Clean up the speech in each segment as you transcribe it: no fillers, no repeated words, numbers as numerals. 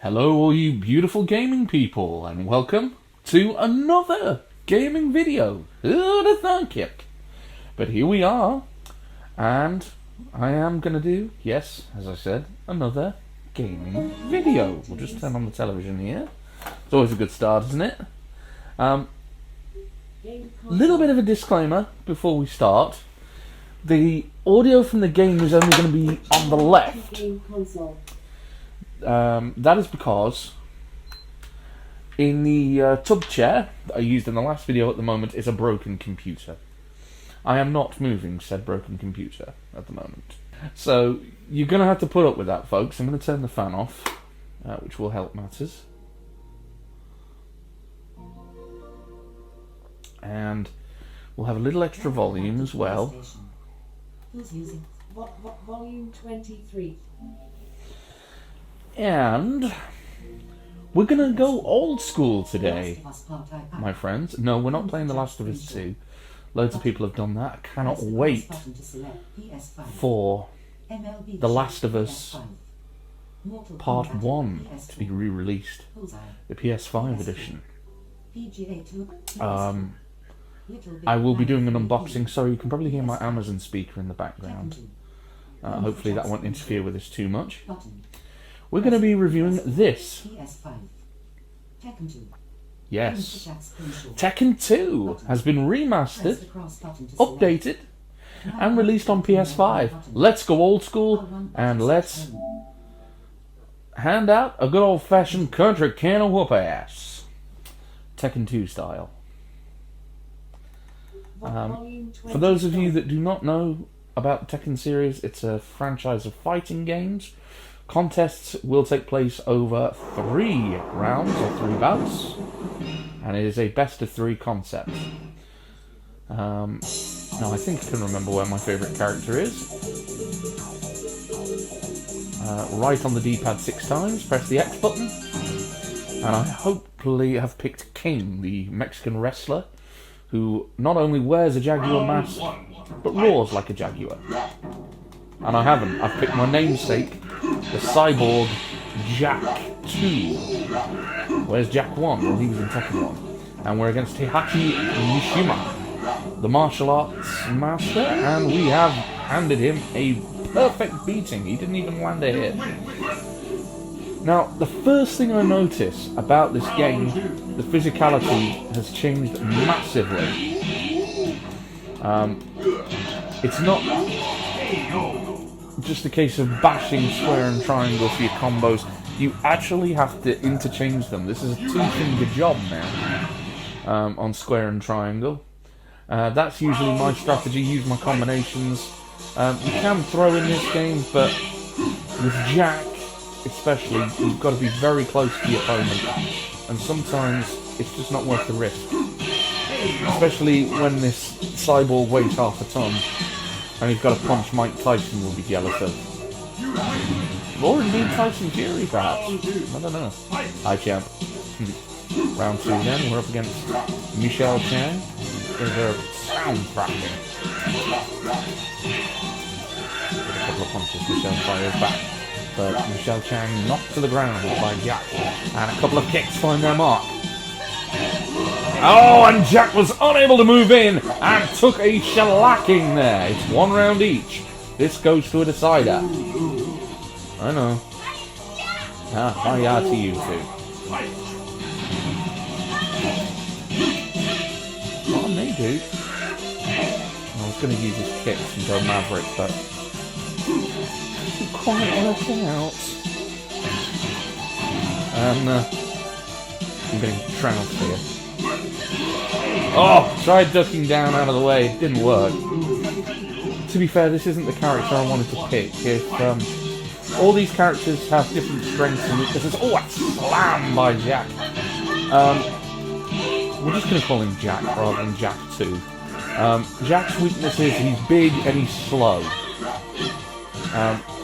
Hello all you beautiful gaming people, and welcome to another gaming video. Who'd have thunk it? But here we are, and I am going to do, yes, as I said, another gaming video. We'll just turn on the television here. It's always a good start, isn't it? Little bit of a disclaimer before we start. The audio from the game is only going to be on the left. That is because in the tub chair that I used in the last video at the moment is a broken computer. I am not moving said broken computer at the moment. So you're going to have to put up with that, folks. I'm going to turn the fan off, which will help matters. And we'll have a little extra volume as well. Who's using volume 23? And we're going to go old school today, my friends. No, we're not playing The Last of Us 2. Loads of people have done that. I cannot wait for The Last of Us Part 1 to be re-released. The PS5 edition. I will be doing an unboxing, so you can probably hear my Amazon speaker in the background. Hopefully that won't interfere with us too much. We're going to be reviewing this. Yes. Tekken 2 has been remastered, updated, and released on PS5. Let's go old school, and let's hand out a good old-fashioned country can of whoop-ass. Tekken 2 style. For those of you that do not know about the Tekken series, it's a franchise of fighting games. Contests will take place over 3 rounds or 3 bouts, and it is a best of 3 concept. Now I think I can remember where my favourite character is. Right on the D-pad 6 times, press the X button, and I hopefully have picked King, the Mexican wrestler, who not only wears a Jaguar mask, but roars like a Jaguar. And I haven't. I've picked my namesake, the cyborg Jack 2. Where's Jack 1? Well, he was in Tekken 1. And we're against Heihachi Mishima, the martial arts master, and we have handed him a perfect beating. He didn't even land a hit. Now, the first thing I notice about this game, the physicality has changed massively. It's not just a case of bashing square and triangle for your combos. You actually have to interchange them. This is a two-finger job now on square and triangle. That's usually my strategy, use my combinations. You can throw in this game, but with Jack especially, you've got to be very close to the opponent, and sometimes it's just not worth the risk. Especially when this cyborg weighs half a ton, and he's got to punch Mike Tyson will be jealous of. Or indeed Tyson Fury, perhaps. I don't know. Hi, champ. Round 2 then, we're up against Michelle Chang. There's her sound cracking. A couple of punches, Michelle fires back. But Michelle Chang knocked to the ground by Jack, and a couple of kicks find their mark. Oh, and Jack was unable to move in and took a shellacking there. It's 1 round each. This goes to a decider. I know. Hi to you two. What may do? I was going to use his kicks and go Maverick, but quite working out. I'm getting trounced here. Oh! Tried ducking down out of the way. It didn't work. To be fair, this isn't the character I wanted to pick. If all these characters have different strengths and weaknesses. Oh, a slam by Jack. We're just going to call him Jack rather than Jack 2. Jack's weakness is he's big and he's slow.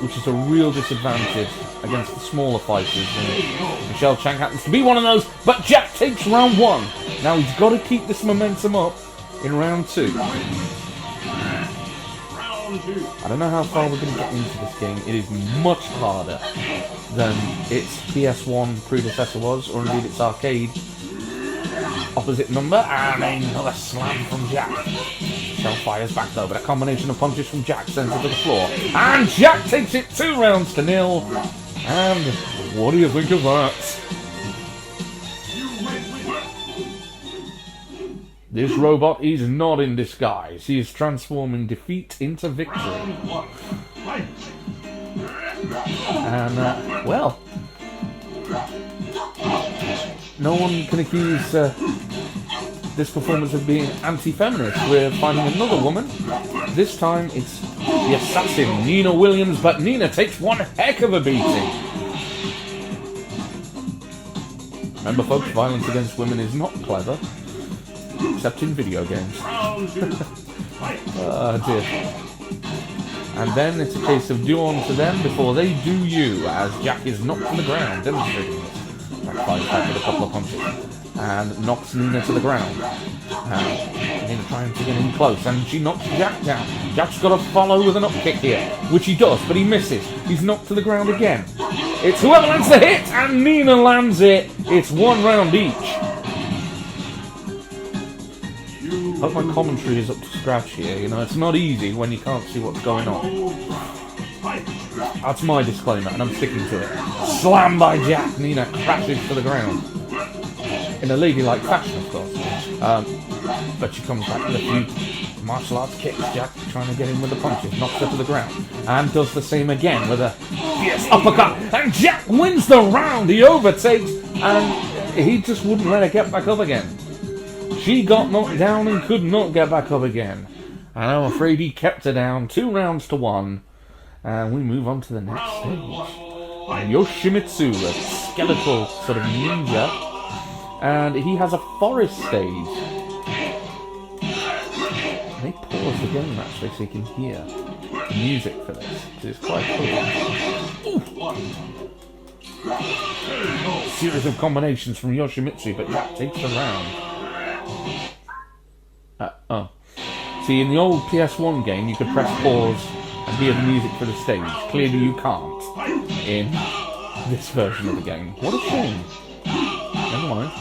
Which is a real disadvantage against the smaller fighters, and Michelle Chang happens to be one of those, but Jack takes round 1. Now he's got to keep this momentum up in round 2. I don't know how far we're going to get into this game. It is much harder than its PS1 predecessor was, or indeed its arcade opposite number. And another slam from Jack. Shell fires back though, but a combination of punches from Jack sends it to the floor. And Jack takes it 2-0. And what do you think of that? This robot is not in disguise. He is transforming defeat into victory. And, well, no one can accuse this performance of being anti-feminist. We're finding another woman. This time it's the assassin, Nina Williams, but Nina takes one heck of a beating. Remember, folks, violence against women is not clever. Except in video games. Oh dear. And then it's a case of do unto them before they do you, as Jack is knocked to the ground, demonstrating this. Jack fires back with a couple of punches and knocks Nina to the ground. Nina trying to get in close, and she knocks Jack down. Jack's got to follow with an up kick here, which he does, but he misses. He's knocked to the ground again. It's whoever lands the hit, and Nina lands it. It's 1 round each. I hope my commentary is up to scratch here. You know, it's not easy when you can't see what's going on. That's my disclaimer, and I'm sticking to it. Slam by Jack. Nina crashes to the ground. In a ladylike fashion, of course. But she comes back with a few martial arts kicks. Jack trying to get in with the punches. Knocks her to the ground. And does the same again with a fierce uppercut. And Jack wins the round. He overtakes, and he just wouldn't let her get back up again. She got knocked down and could not get back up again. And I'm afraid he kept her down 2-1. And we move on to the next stage. And Yoshimitsu, a skeletal sort of ninja. And he has a forest stage. And they pause the game actually so you can hear the music for this. It's quite cool. Ooh. Series of combinations from Yoshimitsu, but Jack takes the round. See, in the old PS1 game, you could press pause and hear the music for the stage. Clearly you can't in this version of the game. What a shame. Never mind.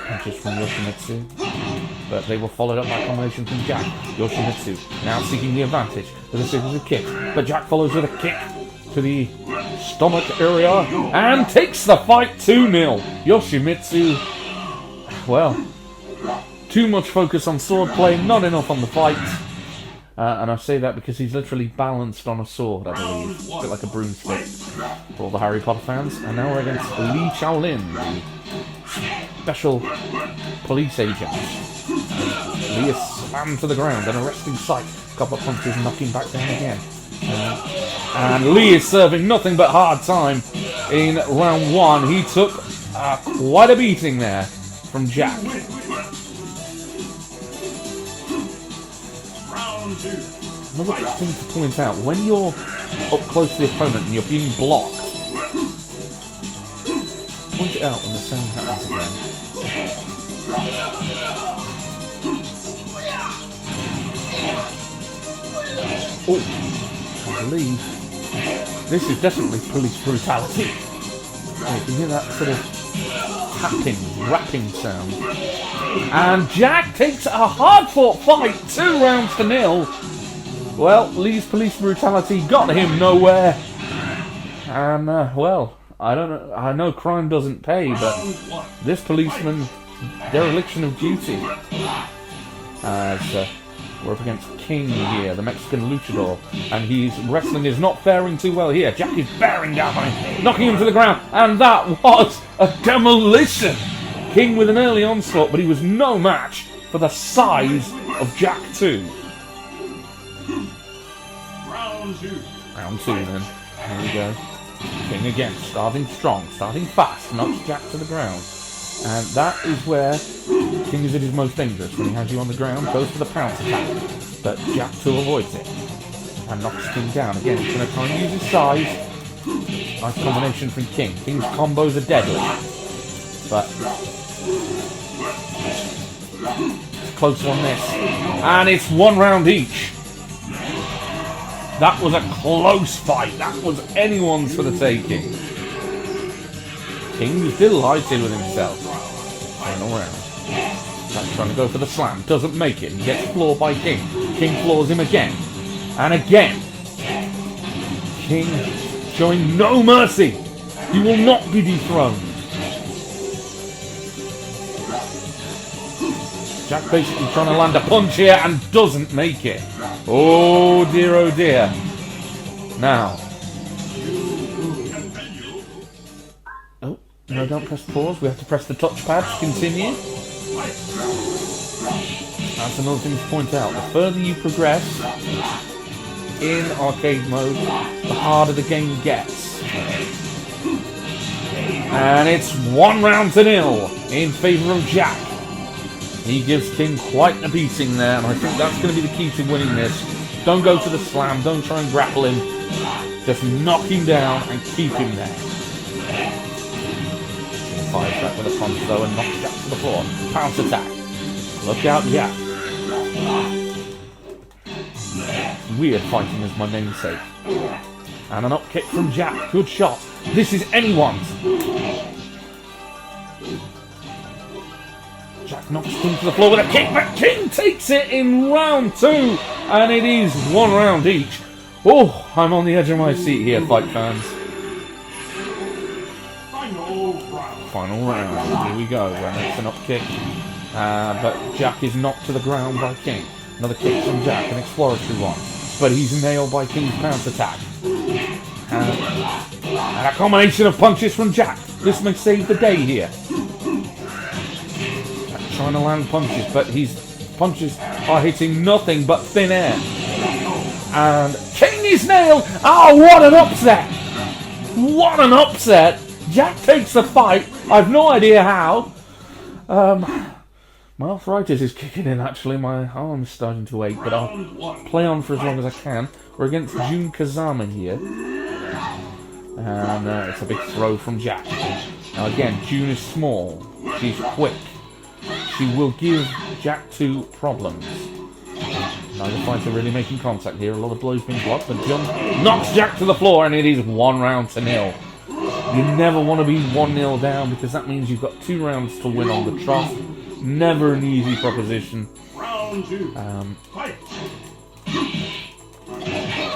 Punches from Yoshimitsu. But they were followed up by a combination from Jack. Yoshimitsu now seeking the advantage with a series of kicks. But Jack follows with a kick to the stomach area and takes the fight 2-0. Yoshimitsu, well, too much focus on swordplay, not enough on the fight. And I say that because he's literally balanced on a sword, I believe. A bit like a broomstick for all the Harry Potter fans. And now we're against Li Shaolin, the special police agent. Li is slammed to the ground, an arresting sight. A couple of punches knocking back down again. And Li is serving nothing but hard time in round 1. He took quite a beating there from Jack. Another thing to point out, when you're up close to the opponent and you're being blocked, point it out when the sound happens again. Oh, I believe this is definitely police brutality. Oh, you can hear that sort of tapping, rapping sound. And Jack takes a hard-fought fight, 2-0. Well, Lee's police brutality got him nowhere. And, well, I don't know. I know crime doesn't pay, but this policeman, dereliction of duty. As we're up against King here, the Mexican luchador, and his wrestling is not faring too well here. Jack is bearing down on him, knocking him to the ground, and that was a demolition. King with an early onslaught, but he was no match for the size of Jack 2. Round 2 then. Here we go. King again, starting strong, starting fast, knocks Jack to the ground. And that is where King is at his most dangerous, when he has you on the ground, goes for the pounce attack. But Jack 2 avoids it. And knocks King down. Again, he's going to try and use his size. Nice combination from King. King's combos are deadly. But close on this. And it's 1 round each. That was a close fight. That was anyone's for the taking. King's delighted with himself. Final round. Jack's trying to go for the slam. Doesn't make it. He gets floored by King. King floors him again. And again. King showing no mercy. He will not be dethroned. Jack basically trying to land a punch here and doesn't make it. Oh dear, oh dear. Now. Oh, no, don't press pause. We have to press the touchpad to continue. That's another thing to point out. The further you progress in arcade mode, the harder the game gets. And it's 1-0 in favour of Jack. He gives King quite a beating there, and I think that's going to be the key to winning this. Don't go to the slam, don't try and grapple him. Just knock him down and keep him there. King fires back with a punch though and knocks Jack to the floor. Pounce attack. Look out, Jack. Weird fighting is my namesake. And an up kick from Jack. Good shot. This is anyone's. Jack knocks King to the floor with a kick, but King takes it in round 2, and it is 1 round each. Oh, I'm on the edge of my seat here, fight fans. Final round. Here we go. And it's an up kick, but Jack is knocked to the ground by King. Another kick from Jack, an exploratory one, but he's nailed by King's pounce attack. And a combination of punches from Jack. This may save the day here. Trying to land punches, but his punches are hitting nothing but thin air. And King is nailed! Oh, what an upset! What an upset! Jack takes the fight. I've no idea how. My arthritis is kicking in, actually. My arm's starting to ache, but I'll play on for as long as I can. We're against Jun Kazama here. And it's a big throw from Jack. Now again, Jun is small. She's quick. She will give Jack 2 problems. Neither fighter really making contact here. A lot of blows being blocked, but Jun knocks Jack to the floor, and it is 1-0. You never want to be 1-0 down, because that means you've got 2 rounds to win on the trot. Never an easy proposition. Round 2.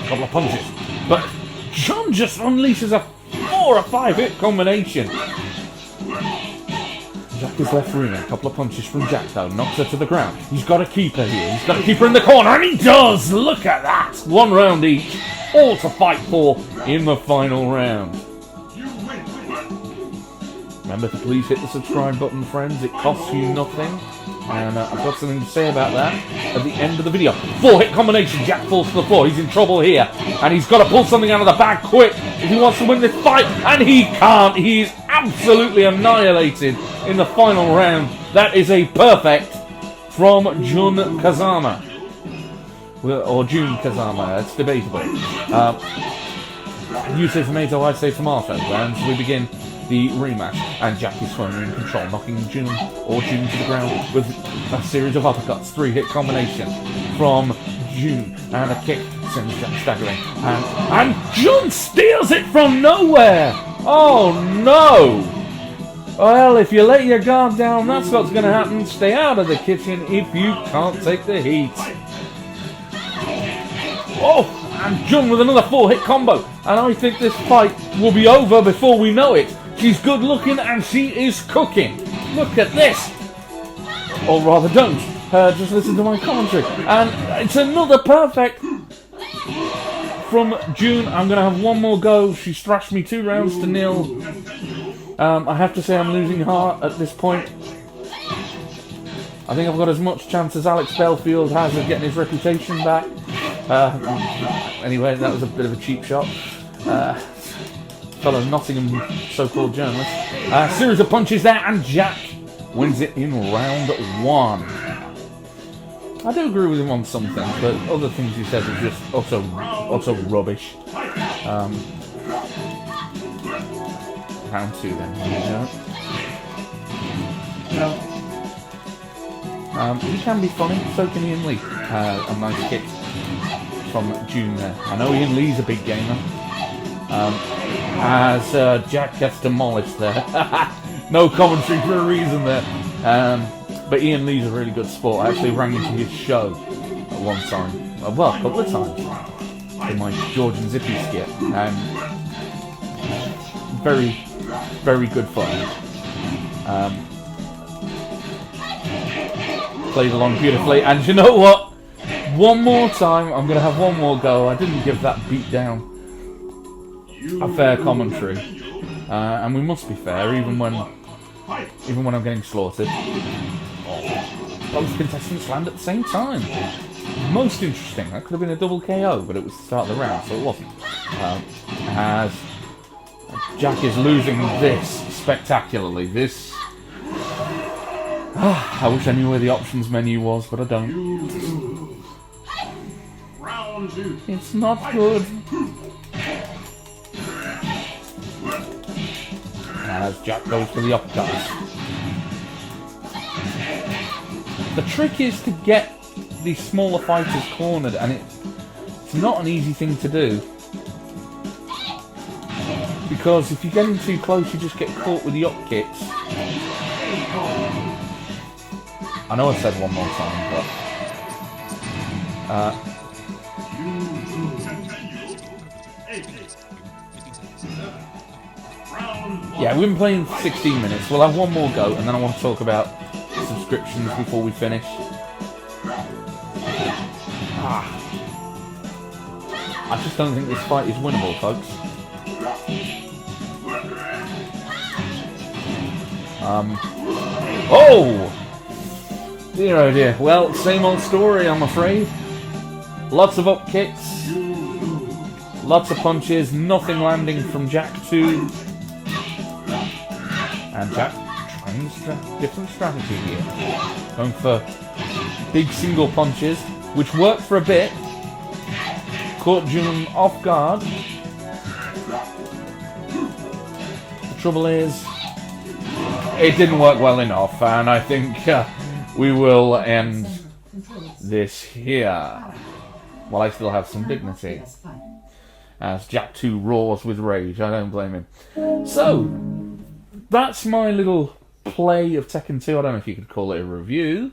Couple of punches, but Jun just unleashes a 4 or 5 hit combination. Jack is left for in. A couple of punches from Jack though, knocks her to the ground. He's got to keep her here. He's got to keep her in the corner, and he does! Look at that! 1 round each, all to fight for in the final round. Remember to please hit the subscribe button, friends. It costs you nothing. And I've got something to say about that at the end of the video. 4-hit combination. Jack falls to the floor. He's in trouble here. And he's got to pull something out of the bag quick if he wants to win this fight. And he can't. He's absolutely annihilated in the final round. That is a perfect from Jun Kazama. Or Jun Kazama. It's debatable. You say tomato, I say tomato. And so we begin the rematch, and Jack is firmly in control, knocking Jun to the ground with a series of uppercuts. 3-hit combination from Jun, and a kick sends Jack staggering, and Jun steals it from nowhere. Oh no! Well, if you let your guard down, that's what's going to happen. Stay out of the kitchen if you can't take the heat. Oh, and Jun with another 4-hit combo, and I think this fight will be over before we know it. She's good looking and she is cooking. Look at this. Or rather don't. Just listen to my commentary. And it's another perfect from Jun. I'm going to have one more go. She's thrashed me 2 rounds to 0. I have to say I'm losing heart at this point. I think I've got as much chance as Alex Belfield has of getting his reputation back. Anyway, that was a bit of a cheap shot. Fellow Nottingham so-called journalist. Series of punches there, and Jack wins it in round 1. I do agree with him on some things, but other things he says are just also rubbish. Round 2 then. Here we go. He can be funny, so can Ian Lee. A nice kick from June there. I know Ian Lee's a big gamer. As Jack gets demolished there. No commentary for a reason there. But Ian Lee's a really good sport. I actually rang into his show at one time. Well, a couple of times. In my George and Zippy skit. Very, very good fun. Played along beautifully. And you know what? One more time, I'm going to have one more go. I didn't give that beat down a fair commentary. And we must be fair, even when I'm getting slaughtered. Both contestants land at the same time. Most interesting. That could have been a double KO, but it was the start of the round, so it wasn't. As Jack is losing this spectacularly. This... I wish I knew where the options menu was, but I don't. It's not good. As Jack goes for the uppercuts. The trick is to get these smaller fighters cornered, and it's not an easy thing to do. Because if you get in too close, you just get caught with the up kicks. I know I said one more time, but... yeah, we've been playing for 16 minutes. We'll have one more go, and then I want to talk about subscriptions before we finish. I just don't think this fight is winnable, folks. Oh! Dear oh dear. Well, same old story, I'm afraid. Lots of up kicks. Lots of punches. Nothing landing from Jack 2. And Jack trying a different strategy here. Going for big single punches, which worked for a bit. Caught June off guard. The trouble is, it didn't work well enough, and I think we will end this here. While I still have some dignity. As Jack 2 roars with rage, I don't blame him. So, that's my little play of Tekken 2. I don't know if you could call it a review.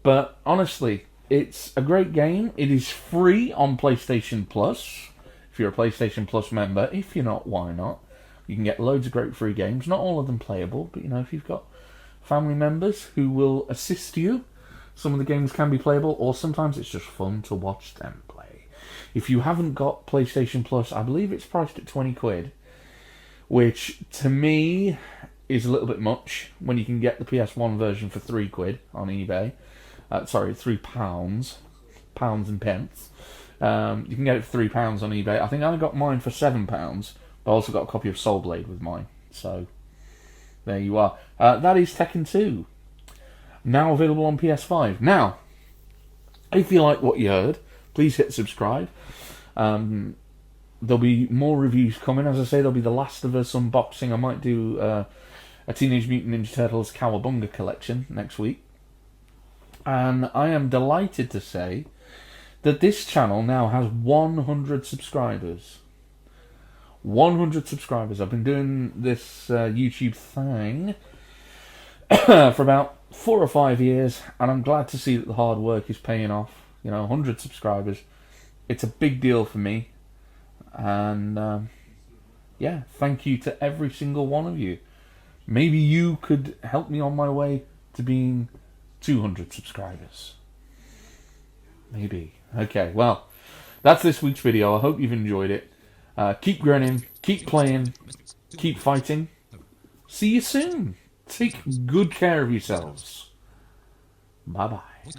But honestly, it's a great game. It is free on PlayStation Plus. If you're a PlayStation Plus member. If you're not, why not? You can get loads of great free games. Not all of them playable. But, you know, if you've got family members who will assist you, some of the games can be playable. Or sometimes it's just fun to watch them play. If you haven't got PlayStation Plus, I believe it's priced at 20 quid. Which, to me, is a little bit much when you can get the PS1 version for 3 quid on eBay. Sorry, £3. Pounds and pence. You can get it for £3 on eBay. I think I got mine for £7. But I also got a copy of Soul Blade with mine. So, there you are. That is Tekken 2. Now available on PS5. Now, if you like what you heard, please hit subscribe. There'll be more reviews coming. As I say, there'll be The Last of Us unboxing. I might do a Teenage Mutant Ninja Turtles Cowabunga collection next week. And I am delighted to say that this channel now has 100 subscribers. 100 subscribers. I've been doing this YouTube thing for about 4 or 5 years, and I'm glad to see that the hard work is paying off. You know, 100 subscribers. It's a big deal for me. And, yeah, thank you to every single one of you. Maybe you could help me on my way to being 200 subscribers. Maybe. Okay, well, that's this week's video. I hope you've enjoyed it. Keep grinning, keep playing, keep fighting. See you soon. Take good care of yourselves. Bye-bye.